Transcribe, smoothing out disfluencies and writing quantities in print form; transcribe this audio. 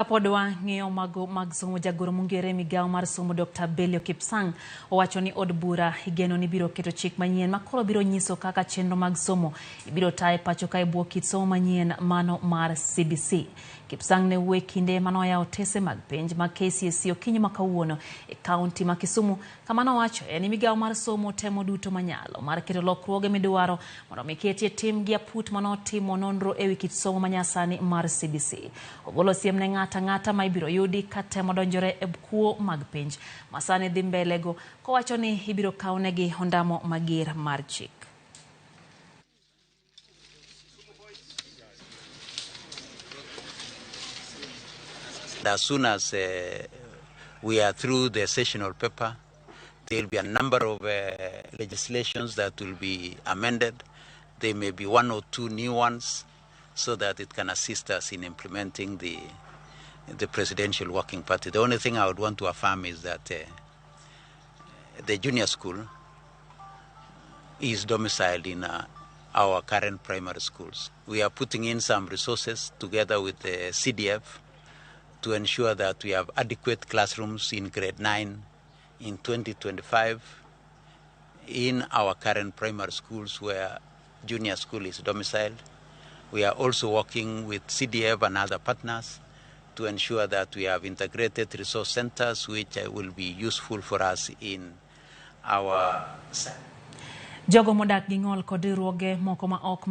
Kapodwa ng'eyo mag somo jagoro mongere migawo mar somo Dr. Kipsang owacho ni od bura igeno ni biro keto chik manyien makoro biro nyiso kaka chenro mag somo ibiro tae pacho ka bwo kit somo manyien mano mar CBC. Kipsang ne wuoyo kinde manoyawo otese mag penj mag KCSE okinyi makawuono e kaunti ma Kisumu kama nowacho ni migawo mar somo temo duto manyalo mar keto lokruoge midwaro mondo miketie tim gi aput manotimo nonro ewi kit somo manyasani mar CBC. Ogolo siem ne ng'ata ma ibiro yudi katemo donjore e kuo mag penj masani dhi mbele go kowacho ni ibiro kawnegi ondamo mager mar chik. As soon as we are through the sessional paper, there will be a number of legislations that will be amended. There may be one or two new ones so that it can assist us in implementing the presidential working party. The only thing I would want to affirm is that the junior school is domiciled in our current primary schools. We are putting in some resources together with the CDF to ensure that we have adequate classrooms in grade 9 in 2025 in our current primary schools where junior school is domiciled. We are also working with CDF and other partners to ensure that we have integrated resource centers which will be useful for us in our Jogo modak gi ng'ol kod riwruoge moko ma ok